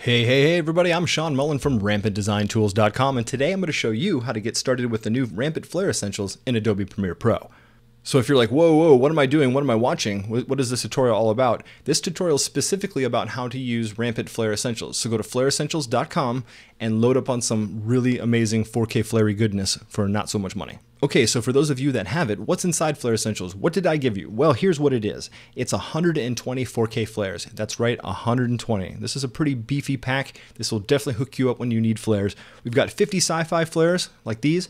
Hey everybody, I'm Sean Mullen from RampantDesignTools.com, and today I'm going to show you how to get started with the new Rampant Flare Essentials in Adobe Premiere Pro. So if you're like, whoa, what am I doing? What am I watching? What is this tutorial all about? This tutorial is specifically about how to use Rampant Flare Essentials. So go to FlareEssentials.com and load up on some really amazing 4K flary goodness for not so much money. Okay, so for those of you that have it, what's inside Flare Essentials? What did I give you? Well, here's what it is. It's 120 4K flares. That's right, 120. This is a pretty beefy pack. This will definitely hook you up when you need flares. We've got 50 sci-fi flares like these,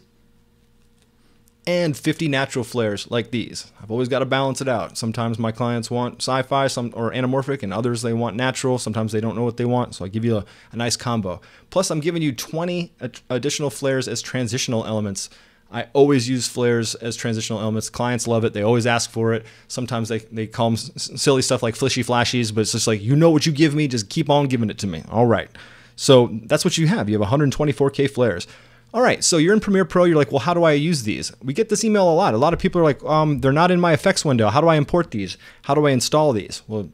and 50 natural flares like these. I've always got to balance it out. Sometimes my clients want sci-fi or anamorphic, and others they want natural. Sometimes they don't know what they want, so I give you a nice combo. Plus, I'm giving you 20 additional flares as transitional elements. I always use flares as transitional elements. Clients love it. They always ask for it. Sometimes they call them silly stuff like flishy flashies, but it's just like, you know what you give me, just keep on giving it to me. All right. So that's what you have. You have 120 4K flares. All right, so you're in Premiere Pro, you're like, well, how do I use these? We get this email a lot. A lot of people are like, they're not in my effects window. How do I import these? How do I install these? Well,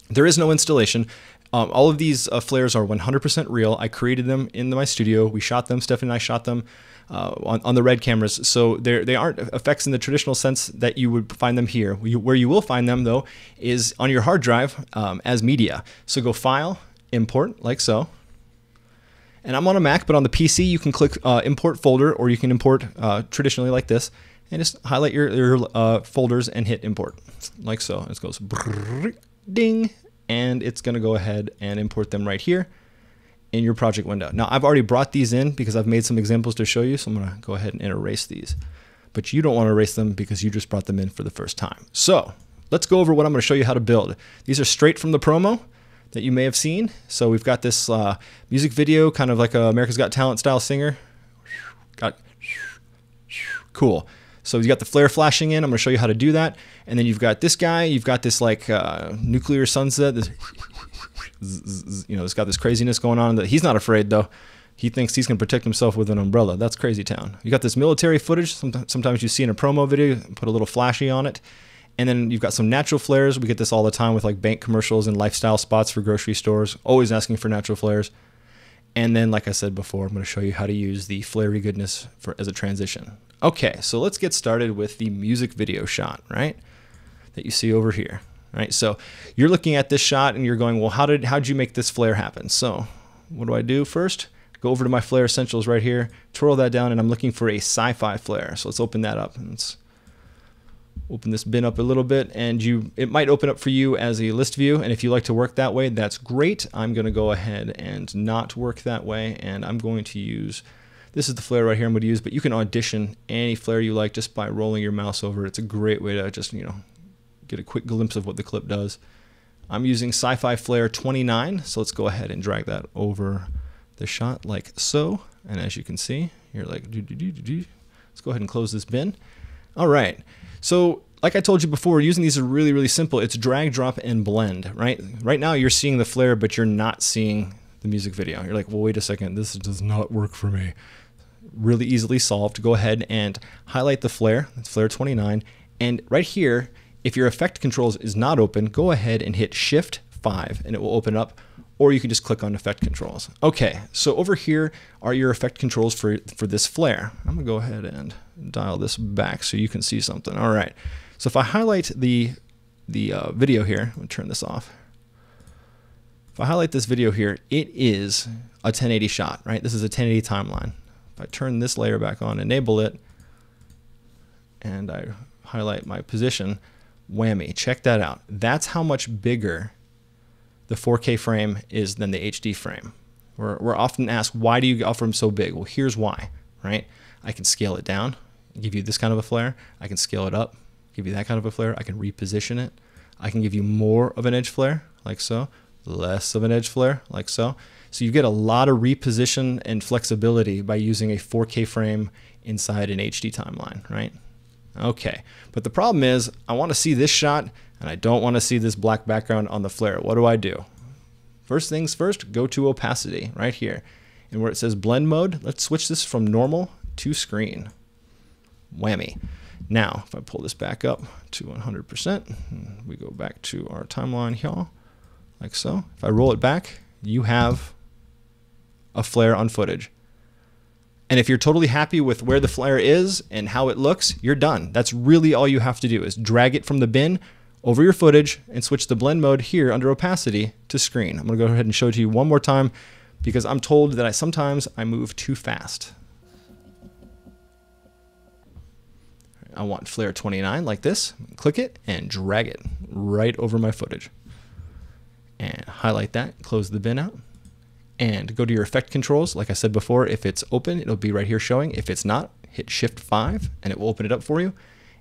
there is no installation. All of these flares are 100% real. I created them in my studio. We shot them, Stephanie and I shot them on the Red cameras. So they aren't effects in the traditional sense that you would find them here. Where you will find them, though, is on your hard drive as media. So go File, Import, like so. And I'm on a Mac, but on the PC, you can click Import Folder, or you can import traditionally like this, and just highlight your folders and hit Import, like so. It goes ding, and it's going to go ahead and import them right here in your project window. Now, I've already brought these in because I've made some examples to show you, so I'm going to go ahead and erase these. But you don't want to erase them because you just brought them in for the first time. So let's go over what I'm going to show you how to build. These are straight from the promo that you may have seen. So we've got this music video, kind of like a America's Got Talent style singer. Cool. So you've got the flare flashing in. I'm going to show you how to do that. And then you've got this guy. You've got this like nuclear sunset. This, you know, it's got this craziness going on. That he's not afraid though. He thinks he's going to protect himself with an umbrella. That's crazy town. You got this military footage. Sometimes you see in a promo video, put a little flashy on it. And then you've got some natural flares. We get this all the time with like bank commercials and lifestyle spots for grocery stores, always asking for natural flares. And then, like I said before, I'm going to show you how to use the flary goodness as a transition. Okay, so let's get started with the music video shot, right? That you see over here, right? So you're looking at this shot and you're going, well, how'd you make this flare happen? So what do I do first? Go over to my Flare Essentials right here, twirl that down, and I'm looking for a sci-fi flare. So let's open that up. And let's open this bin up a little bit, and it might open up for you as a list view, and if you like to work that way, that's great. I'm going to go ahead and not work that way, and I'm going to use, this is the flare right here I'm going to use, but you can audition any flare you like just by rolling your mouse over. It's a great way to just, you know, get a quick glimpse of what the clip does. I'm using Sci-Fi Flare 29, so let's go ahead and drag that over the shot like so, and as you can see, you're like, let's go ahead and close this bin. All right. So like I told you before, using these are really, really simple. It's drag, drop, and blend, right? Right now you're seeing the flare, but you're not seeing the music video. You're like, well, wait a second, this does not work for me. Really easily solved. Go ahead and highlight the flare. That's Flare 29. And right here, if your effect controls is not open, go ahead and hit Shift 5 and it will open up, or you can just click on effect controls. Okay, so over here are your effect controls for this flare. I'm gonna go ahead and dial this back so you can see something. All right, so if I highlight the video here, I'm gonna turn this off. If I highlight this video here, it is a 1080 shot, right? This is a 1080 timeline. If I turn this layer back on, enable it, and I highlight my position, whammy, check that out. That's how much bigger the 4K frame is than the HD frame. We're often asked, why do you offer them so big? Well, here's why, right? I can scale it down, give you this kind of a flare. I can scale it up, give you that kind of a flare. I can reposition it. I can give you more of an edge flare, like so, less of an edge flare, like so. So you get a lot of reposition and flexibility by using a 4K frame inside an HD timeline, right? Okay, but the problem is I want to see this shot and I don't want to see this black background on the flare. What do? First things first, go to opacity right here. And where it says blend mode, let's switch this from normal to screen. Whammy. Now, if I pull this back up to 100%, we go back to our timeline here, like so. If I roll it back, you have a flare on footage. And if you're totally happy with where the flare is and how it looks, you're done. That's really all you have to do is drag it from the bin over your footage and switch the blend mode here under opacity to screen. I'm going to go ahead and show it to you one more time because I'm told that sometimes I move too fast. I want flare 29 like this. Click it and drag it right over my footage. And highlight that, close the bin out. And go to your effect controls. Like I said before, if it's open, it'll be right here showing. If it's not, hit Shift 5 and it will open it up for you.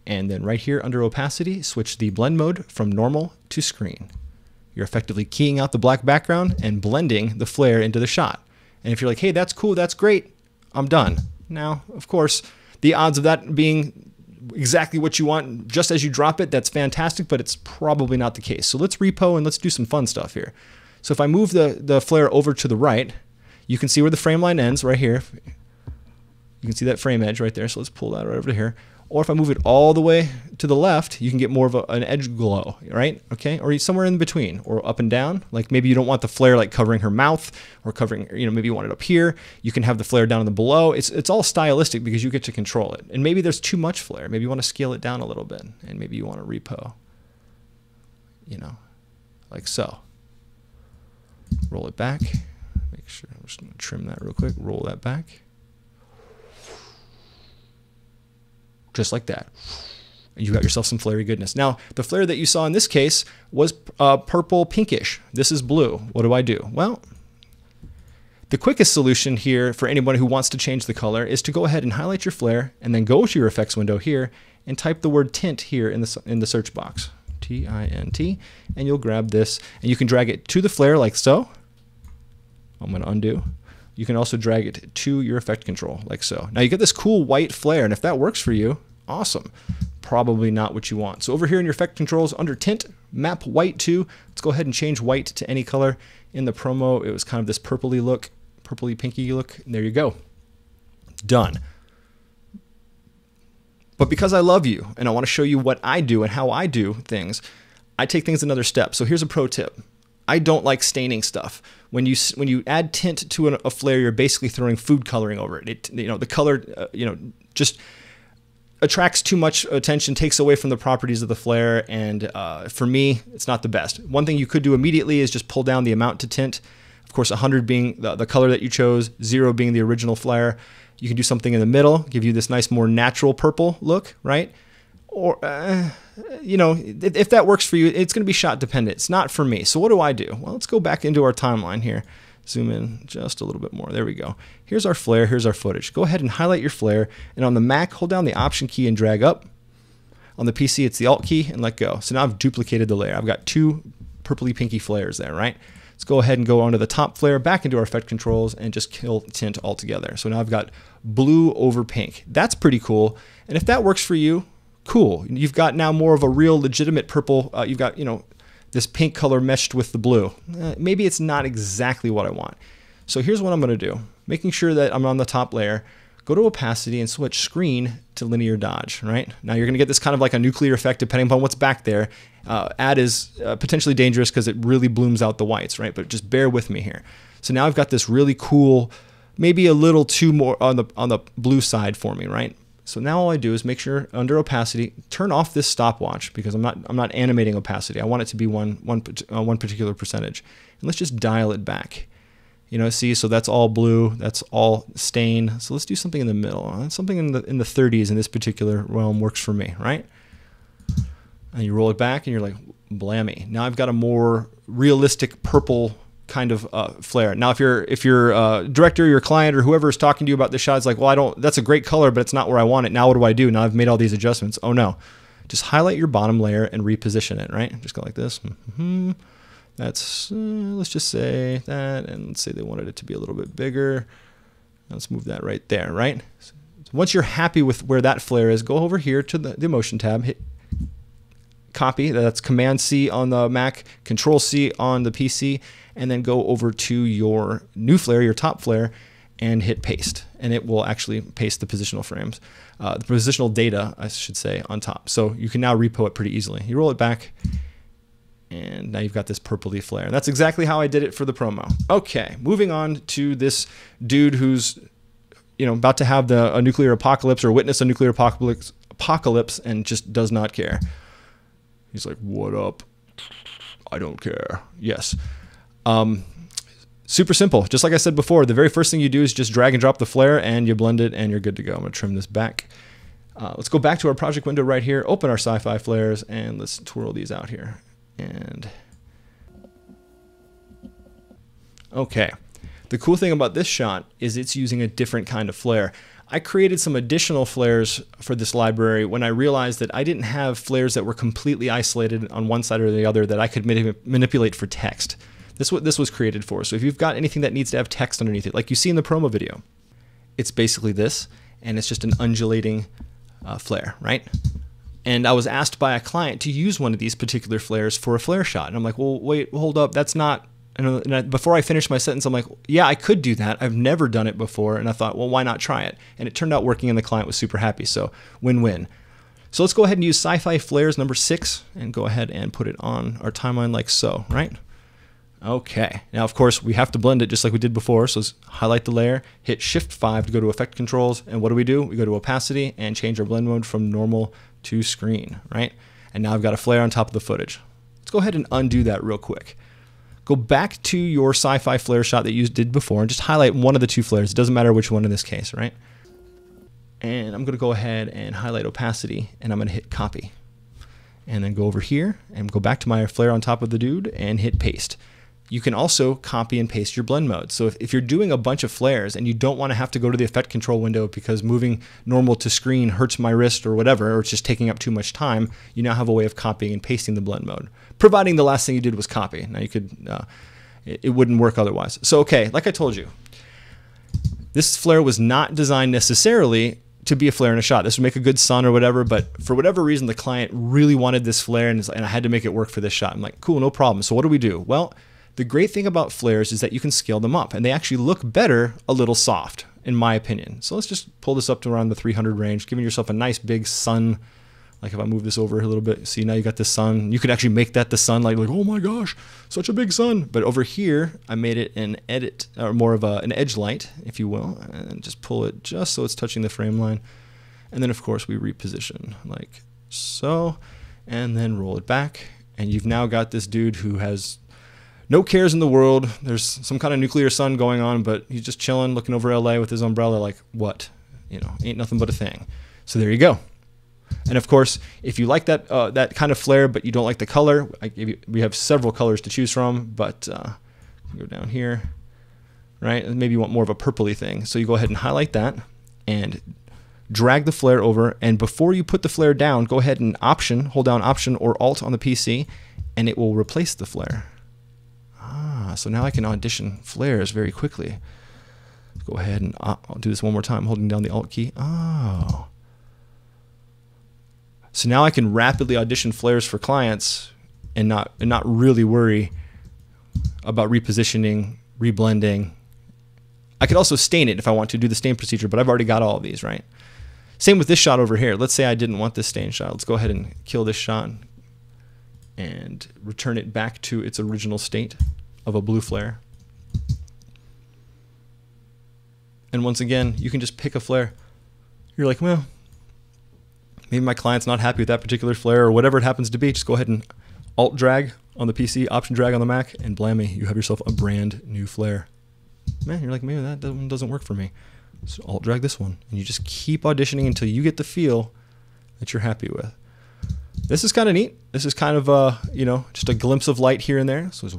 And then right here under opacity, switch the blend mode from normal to screen. You're effectively keying out the black background and blending the flare into the shot. And if you're like, hey, that's cool, that's great, I'm done. Now, of course, the odds of that being exactly what you want just as you drop it, that's fantastic, but it's probably not the case. So let's repo and let's do some fun stuff here. So if I move the flare over to the right, you can see where the frame line ends right here. You can see that frame edge right there. So let's pull that right over to here. Or if I move it all the way to the left, you can get more of an edge glow, right? Okay, or somewhere in between, or up and down. Like maybe you don't want the flare like covering her mouth or covering, maybe you want it up here. You can have the flare down in the below. It's all stylistic because you get to control it. And maybe there's too much flare. Maybe you want to scale it down a little bit, and maybe you want to repo, like so. Roll it back. Make sure, I'm just going to trim that real quick. Roll that back. Just like that. And you got yourself some flary goodness. Now, the flare that you saw in this case was purple pinkish. This is blue. What do I do? Well, the quickest solution here for anyone who wants to change the color is to go ahead and highlight your flare and then go to your effects window here and type the word tint here in the search box. T-I-N-T, and you'll grab this and you can drag it to the flare like so. I'm going to undo. You can also drag it to your effect control like so. Now you get this cool white flare, and if that works for you, awesome. Probably not what you want. So over here in your effect controls under tint, map white to. Let's go ahead and change white to any color. In the promo, it was kind of this purpley look, purpley pinky look. And there you go. Done. But because I love you and I want to show you what I do and how I do things, I take things another step. So here's a pro tip. I don't like staining stuff. When you add tint to a flare, you're basically throwing food coloring over it. The color, just attracts too much attention, takes away from the properties of the flare, and for me, it's not the best. One thing you could do immediately is just pull down the amount to tint. Of course, 100 being the color that you chose, 0 being the original flare. You can do something in the middle, give you this nice, more natural purple look, right? Or, if that works for you, it's going to be shot dependent. It's not for me. So what do I do? Well, let's go back into our timeline here. Zoom in just a little bit more. There we go. Here's our flare. Here's our footage. Go ahead and highlight your flare. And on the Mac, hold down the Option key and drag up. On the PC, it's the Alt key and let go. So now I've duplicated the layer. I've got 2 purpley pinky flares there, right? Let's go ahead and go onto the top flare, back into our effect controls, and just kill tint altogether. So now I've got blue over pink. That's pretty cool. And if that works for you, cool. You've got now more of a real legitimate purple. You've got, this pink color meshed with the blue. Maybe it's not exactly what I want. So here's what I'm going to do. Making sure that I'm on the top layer, go to opacity and switch screen to linear dodge, right? Now you're going to get this kind of like a nuclear effect depending upon what's back there. Add is potentially dangerous because it really blooms out the whites, right? But just bear with me here. So now I've got this really cool, maybe a little too more on the blue side for me, right? So now all I do is make sure under opacity, turn off this stopwatch because I'm not animating opacity. I want it to be one particular percentage. And let's just dial it back. See, so that's all blue, that's all stain. So let's do something in the middle. Something in the 30s in this particular realm works for me, right? And you roll it back and you're like, blammy. Now I've got a more realistic purple kind of flare. Now, if your director, your client, or whoever is talking to you about this shot is like, well, that's a great color, but it's not where I want it. Now what do I do? Now I've made all these adjustments. Oh no, just highlight your bottom layer and reposition it, right? Just go like this. That's, let's just say that, and let's say they wanted it to be a little bit bigger. Let's move that right there, right? So once you're happy with where that flare is, go over here to the Motion tab, hit copy, that's Command-C on the Mac, Control-C on the PC, and then go over to your new flare, your top flare, and hit paste. And it will actually paste the positional frames, the positional data, I should say, on top. So you can now repo it pretty easily. You roll it back, And now you've got this purpley flare. And that's exactly how I did it for the promo. Okay, moving on to this dude who's, you know, about to have a nuclear apocalypse or witness a nuclear apocalypse and just does not care. He's like, what up? I don't care. Yes. Super simple. Just like I said before, the very first thing you do is just drag and drop the flare and you blend it and you're good to go. I'm going to trim this back. Let's go back to our project window right here, open our sci-fi flares, and let's twirl these out here. And okay. The cool thing about this shot is it's using a different kind of flare. I created some additional flares for this library when I realized that I didn't have flares that were completely isolated on one side or the other that I could manipulate for text. This is what this was created for. So if you've got anything that needs to have text underneath it, like you see in the promo video, it's basically this, and it's just an undulating flare, right? And I was asked by a client to use one of these particular flares for a flare shot. And I'm like, well, wait, hold up. That's not... And before I finished my sentence, I'm like, yeah, I could do that. I've never done it before. And I thought, well, why not try it? And it turned out working and the client was super happy. So win-win. So let's go ahead and use sci-fi flares number 6 and go ahead and put it on our timeline like so, right? Okay. Now, of course, we have to blend it just like we did before. So let's highlight the layer, hit Shift 5 to go to Effect Controls. And what do? We go to Opacity and change our blend mode from normal to screen, right? And now I've got a flare on top of the footage. Let's go ahead and undo that real quick. Go back to your sci-fi flare shot that you did before and just highlight one of the two flares. It doesn't matter which one in this case, right? And I'm going to go ahead and highlight opacity, and I'm going to hit copy. And then go over here and go back to my flare on top of the dude and hit paste. You can also copy and paste your blend mode. So if you're doing a bunch of flares and you don't want to have to go to the effect control window because moving normal to screen hurts my wrist or whatever, or it's just taking up too much time, you now have a way of copying and pasting the blend mode, providing the last thing you did was copy. Now you could, it wouldn't work otherwise. So okay, like I told you, this flare was not designed necessarily to be a flare in a shot. This would make a good sun or whatever, but for whatever reason, the client really wanted this flare and I had to make it work for this shot. I'm like, cool, no problem. So what do? Well, the great thing about flares is that you can scale them up and they actually look better a little soft, in my opinion. So let's just pull this up to around the 300 range, giving yourself a nice big sun. Like if I move this over a little bit, see now you got the sun. You could actually make that the sun, like oh my gosh, such a big sun. But over here, I made it an edit, or more of an edge light, if you will, and just pull it just so it's touching the frame line. And then of course we reposition like so, and then roll it back. And you've now got this dude who has no cares in the world. There's some kind of nuclear sun going on, but he's just chilling, looking over LA with his umbrella like, what? You know, ain't nothing but a thing. So there you go. And of course, if you like that that kind of flare, but you don't like the color, we have several colors to choose from, but go down here, right? And maybe you want more of a purpley thing. So you go ahead and highlight that and drag the flare over. And before you put the flare down, go ahead and hold down Option or Alt on the PC, and it will replace the flare. So now I can audition flares very quickly. Go ahead and I'll do this one more time, holding down the Alt key. Oh. So now I can rapidly audition flares for clients and not really worry about repositioning, reblending. I could also stain it if I want to do the stain procedure, but I've already got all of these, right? Same with this shot over here. Let's say I didn't want this stain shot. Let's go ahead and kill this shot and return it back to its original state of a blue flare. And once again, you can just pick a flare. You're like, well, maybe my client's not happy with that particular flare or whatever it happens to be. Just go ahead and Alt drag on the PC, Option drag on the Mac, and blammy, you have yourself a brand new flare. Man, you're like, maybe that one doesn't work for me. So Alt drag this one, and you just keep auditioning until you get the feel that you're happy with. This is kind of neat. This is kind of, you know, just a glimpse of light here and there. So it's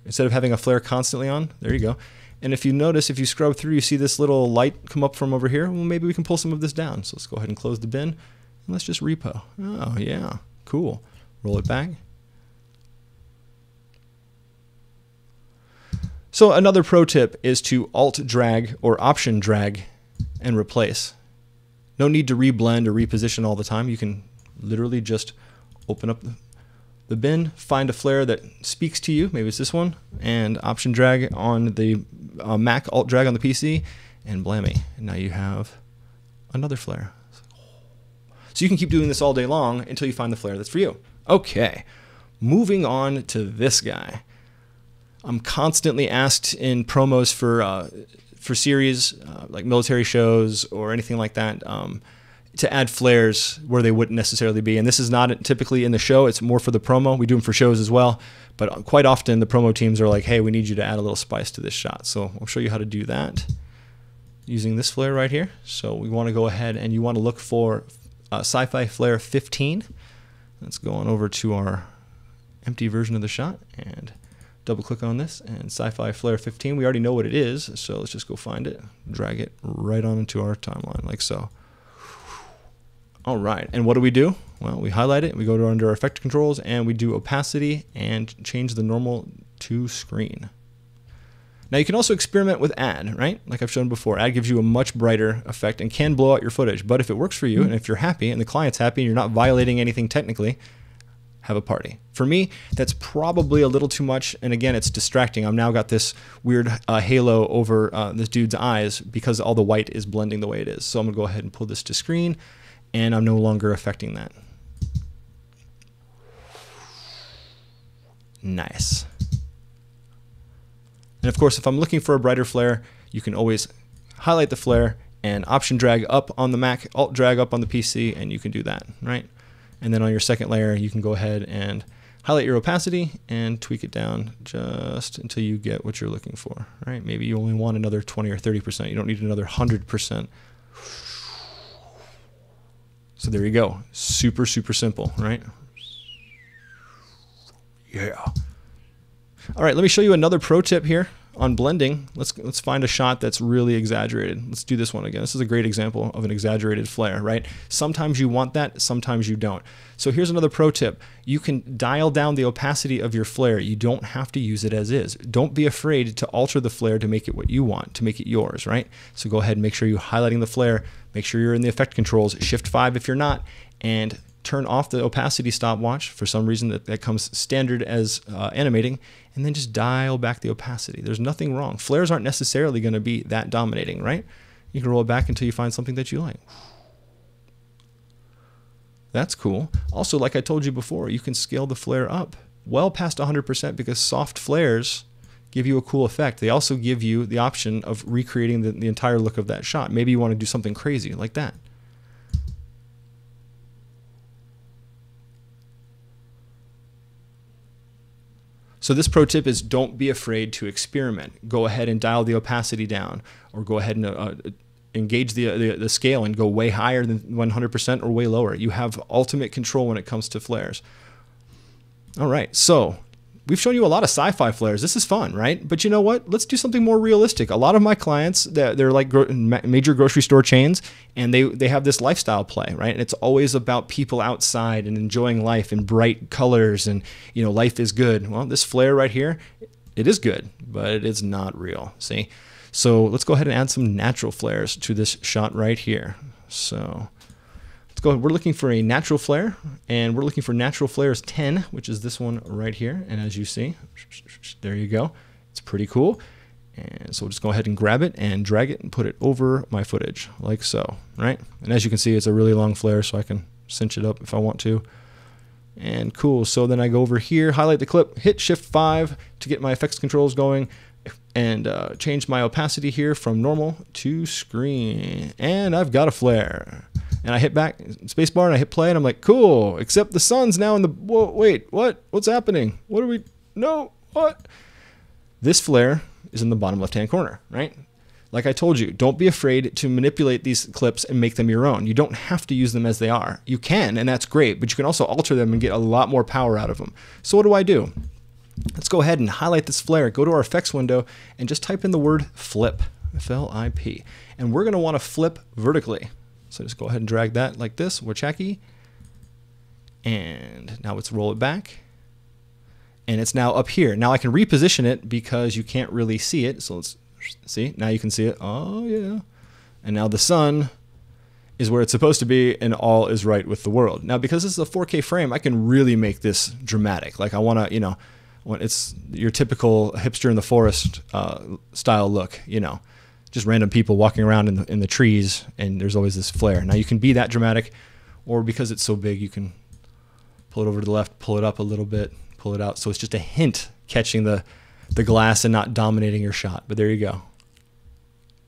instead of having a flare constantly on, there you go. And if you notice, if you scrub through, you see this little light come up from over here. Well, maybe we can pull some of this down. So let's go ahead and close the bin. And let's just repo. Oh, yeah. Cool. Roll it back. So another pro tip is to Alt drag or Option drag and replace. No need to reblend or reposition all the time. You can literally just open up the bin, find a flare that speaks to you, maybe it's this one, and Option drag on the Mac, Alt drag on the PC, and blammy. And now you have another flare. So you can keep doing this all day long until you find the flare that's for you. Okay, Moving on to this guy. I'm constantly asked in promos for series like military shows or anything like that to add flares where they wouldn't necessarily be. And this is not typically in the show. It's more for the promo. We do them for shows as well. But quite often the promo teams are like, hey, we need you to add a little spice to this shot. So I'll show you how to do that using this flare right here. So we want to go ahead and you want to look for Sci-Fi Flare 15. Let's go on over to our empty version of the shot and double click on this, and Sci-Fi Flare 15. We already know what it is, so let's just go find it, drag it right on into our timeline like so. All right, and what do? Well, we highlight it, we go to under our effect controls, and we do opacity and change the normal to screen. Now you can also experiment with add, right? Like I've shown before, add gives you a much brighter effect and can blow out your footage. But if it works for you, and if you're happy and the client's happy and you're not violating anything technically, have a party. For me, that's probably a little too much, and again, it's distracting. I've now got this weird halo over this dude's eyes because all the white is blending the way it is. So I'm gonna go ahead and pull this to screen, and I'm no longer affecting that. Nice. And of course, if I'm looking for a brighter flare, you can always highlight the flare and option drag up on the Mac, alt drag up on the PC, and you can do that, right? And then on your second layer, you can go ahead and highlight your opacity and tweak it down just until you get what you're looking for, right? Maybe you only want another 20 or 30%. You don't need another 100%. So there you go. Super, super simple, right? Yeah. All right, let me show you another pro tip here on blending. Let's find a shot that's really exaggerated. Let's do this one again. This is a great example of an exaggerated flare, right? Sometimes you want that, sometimes you don't. So here's another pro tip. You can dial down the opacity of your flare. You don't have to use it as is. Don't be afraid to alter the flare to make it what you want, to make it yours, right? So go ahead and make sure you're highlighting the flare, make sure you're in the effect controls, Shift 5 if you're not, and turn off the opacity stopwatch. For some reason that comes standard as animating, and then just dial back the opacity. There's nothing wrong. Flares aren't necessarily going to be that dominating, right? You can roll it back until you find something that you like. That's cool. Also, like I told you before, you can scale the flare up well past 100% because soft flares give you a cool effect. They also give you the option of recreating the entire look of that shot. Maybe you want to do something crazy like that. So this pro tip is don't be afraid to experiment. Go ahead and dial the opacity down, or go ahead and engage the scale and go way higher than 100% or way lower. You have ultimate control when it comes to flares. All right, so we've shown you a lot of sci-fi flares. This is fun, right? But you know what? Let's do something more realistic. A lot of my clients, they're like major grocery store chains, and they have this lifestyle play, right? And it's always about people outside and enjoying life in bright colors, and you know, life is good. Well, this flare right here, it is good, but it is not real. See? So let's go ahead and add some natural flares to this shot right here. So let's go ahead. We're looking for a natural flare, and we're looking for natural flares 10, which is this one right here. And as you see, there you go. It's pretty cool. And so we'll just go ahead and grab it and drag it and put it over my footage like so, right? And as you can see, it's a really long flare, so I can cinch it up if I want to. And cool. So then I go over here, highlight the clip, hit Shift 5 to get my effects controls going, and change my opacity here from normal to screen. And I've got a flare. And I hit back spacebar and I hit play, and I'm like, cool, except the sun's now in the, whoa, wait, what? What's happening? What are we, no, what? This flare is in the bottom left-hand corner, right? Like I told you, don't be afraid to manipulate these clips and make them your own. You don't have to use them as they are. You can, and that's great, but you can also alter them and get a lot more power out of them. So what do? Let's go ahead and highlight this flare, go to our effects window, and just type in the word flip, F-L-I-P. And we're gonna wanna flip vertically. So just go ahead and drag that like this, Wachaki. And now let's roll it back. And it's now up here. Now I can reposition it because you can't really see it. So let's see, now you can see it. Oh yeah. And now the sun is where it's supposed to be, and all is right with the world. Now, because this is a 4K frame, I can really make this dramatic. Like I wanna, you know, when it's your typical hipster in the forest style look, you know, just random people walking around in the trees, and there's always this flare. Now you can be that dramatic, or because it's so big, you can pull it over to the left, pull it up a little bit, pull it out. So it's just a hint catching the glass and not dominating your shot. But there you go.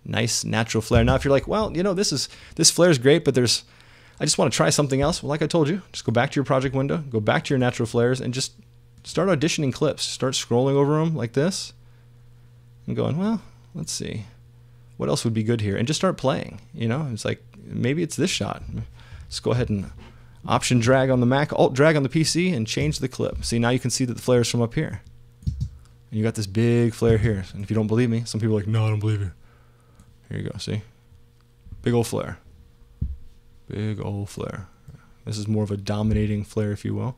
Nice natural flare. Now, if you're like, well, you know, this flare is great, but I just want to try something else. Well, like I told you, just go back to your project window, go back to your natural flares, and just start auditioning clips. Start scrolling over them like this and going, well, let's see. What else would be good here? And just start playing. You know, it's like, maybe it's this shot. Just go ahead and Option drag on the Mac, Alt drag on the PC, and change the clip. See, now you can see that the flare is from up here. And you got this big flare here. And if you don't believe me, some people are like, no, I don't believe you. Here you go, see? Big old flare. Big old flare. This is more of a dominating flare, if you will.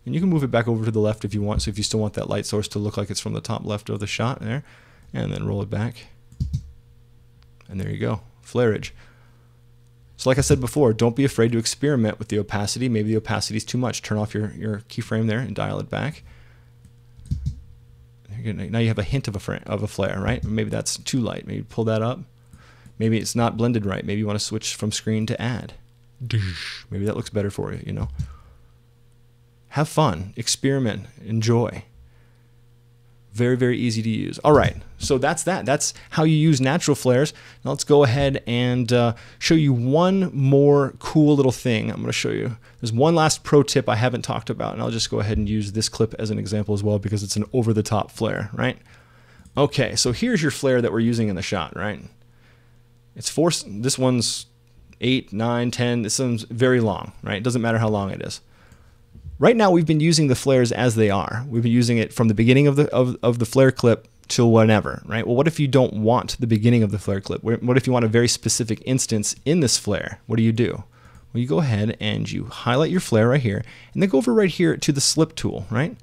And you can move it back over to the left if you want. So if you still want that light source to look like it's from the top left of the shot there. And then roll it back. And there you go, flareage. So like I said before, don't be afraid to experiment with the opacity. Maybe the opacity is too much. Turn off your keyframe there and dial it back. Now you have a hint of a flare, right? Maybe that's too light. Maybe pull that up. Maybe it's not blended right. Maybe you want to switch from screen to add. Maybe that looks better for you, you know. Have fun, experiment, enjoy. Very, very easy to use. All right, so that's that. That's how you use natural flares. Now let's go ahead and show you one more cool little thing I'm going to show you. There's one last pro tip I haven't talked about, and I'll just go ahead and use this clip as an example as well because it's an over-the-top flare, right? Okay, so here's your flare that we're using in the shot, right? It's this one's 8, 9, 10. This one's very long, right? It doesn't matter how long it is. Right now, we've been using the flares as they are. We've been using it from the beginning of the flare clip till whenever, right? Well, what if you don't want the beginning of the flare clip? What if you want a very specific instance in this flare? What do? Well, you go ahead and you highlight your flare right here, and then go over right here to the slip tool, right?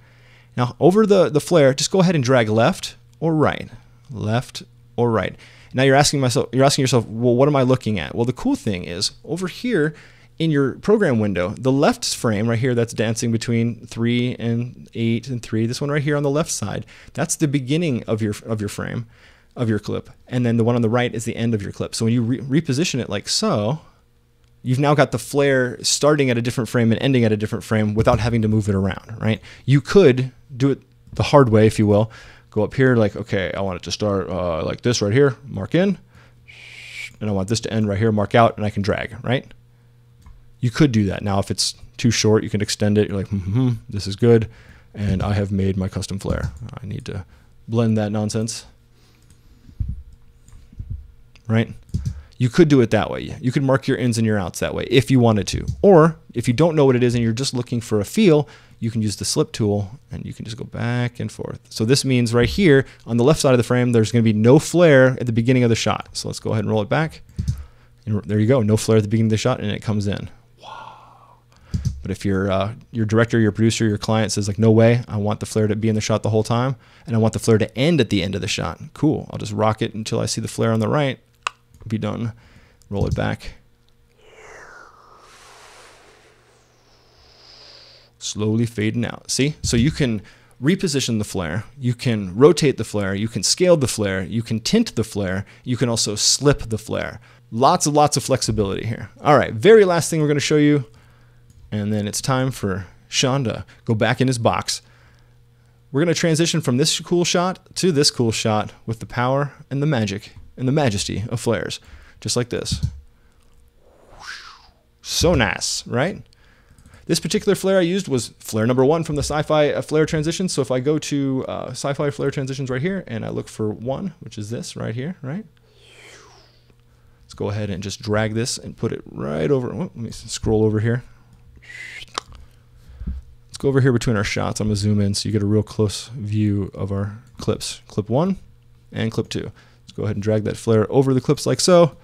Now, over the flare, just go ahead and drag left or right, left or right. Now you're asking yourself, well, what am I looking at? Well, the cool thing is over here, in your program window, the left frame right here that's dancing between 3 and 8 and 3, this one right here on the left side, that's the beginning of your frame, of your clip. And then the one on the right is the end of your clip. So when you reposition it like so, you've now got the flare starting at a different frame and ending at a different frame without having to move it around, right? You could do it the hard way, if you will. Go up here like, okay, I want it to start like this right here, mark in, and I want this to end right here, mark out, and I can drag, right? You could do that. Now, if it's too short, you can extend it. You're like, this is good. And I have made my custom flare. I need to blend that nonsense. Right? You could do it that way. You could mark your ins and your outs that way if you wanted to. Or if you don't know what it is and you're just looking for a feel, you can use the slip tool and you can just go back and forth. So this means right here on the left side of the frame, there's going to be no flare at the beginning of the shot. So let's go ahead and roll it back. And there you go. No flare at the beginning of the shot and it comes in. But if your director, your producer, your client says like, no way, I want the flare to be in the shot the whole time, and I want the flare to end at the end of the shot. Cool. I'll just rock it until I see the flare on the right. Be done. Roll it back. Slowly fading out. See? So you can reposition the flare. You can rotate the flare. You can scale the flare. You can tint the flare. You can also slip the flare. Lots of flexibility here. All right. Very last thing we're going to show you. And then it's time for Sean to go back in his box. We're going to transition from this cool shot to this cool shot with the power and the magic and the majesty of flares. Just like this. So nice, right? This particular flare I used was flare number 1 from the sci-fi flare transition. So if I go to sci-fi flare transitions right here and I look for 1, which is this right here, right? Let's go ahead and just drag this and put it right over. Oh, let me scroll over here. Let's go over here between our shots. I'm going to zoom in so you get a real close view of our clips. Clip 1 and clip 2. Let's go ahead and drag that flare over the clips like so.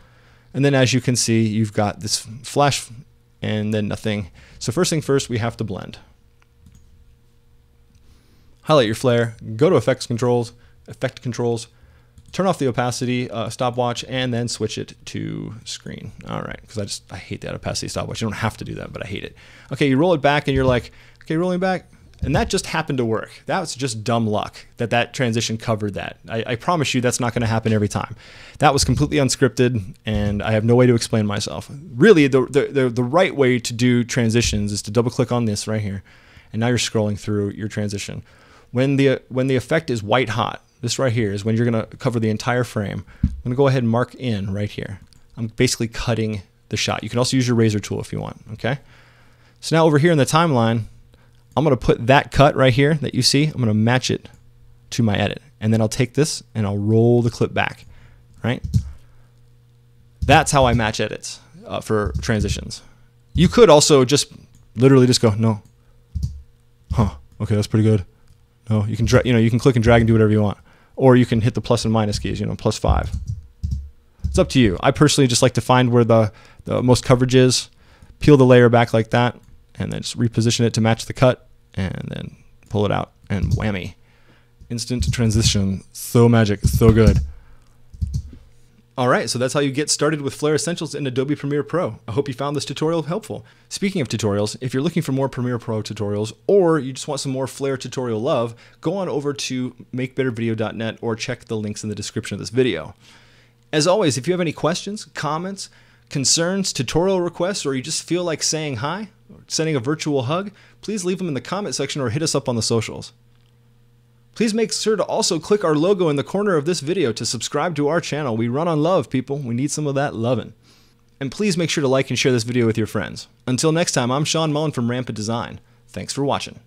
And then as you can see, you've got this flash and then nothing. So first thing first, we have to blend. Highlight your flare, go to effect controls, turn off the opacity stopwatch, and then switch it to screen. All right, because I hate that opacity stopwatch. You don't have to do that, but I hate it. Okay, you roll it back and you're like, okay, rolling back. And that just happened to work. That was just dumb luck that transition covered that. I promise you that's not going to happen every time. That was completely unscripted and I have no way to explain myself. Really, the right way to do transitions is to double click on this right here and now you're scrolling through your transition. When the effect is white hot, this right here is when you're going to cover the entire frame. I'm going to go ahead and mark in right here. I'm basically cutting the shot. You can also use your razor tool if you want, okay? So now over here in the timeline, I'm going to put that cut right here that you see, I'm going to match it to my edit. And then I'll take this and I'll roll the clip back, right? That's how I match edits for transitions. You could also just literally just go, no. Huh, okay, that's pretty good. No, you can you can click and drag and do whatever you want. Or you can hit the plus and minus keys, +5. It's up to you. I personally just like to find where the most coverage is, peel the layer back like that, and then just reposition it to match the cut, and then pull it out, and whammy. Instant transition. So magic, so good. All right, so that's how you get started with Flare Essentials in Adobe Premiere Pro. I hope you found this tutorial helpful. Speaking of tutorials, if you're looking for more Premiere Pro tutorials, or you just want some more Flare tutorial love, go on over to makebettervideo.net or check the links in the description of this video. As always, if you have any questions, comments, concerns, tutorial requests, or you just feel like saying hi, or sending a virtual hug, please leave them in the comment section or hit us up on the socials. Please make sure to also click our logo in the corner of this video to subscribe to our channel. We run on love, people. We need some of that loving. And please make sure to like and share this video with your friends. Until next time, I'm Sean Mullen from Rampant Design. Thanks for watching.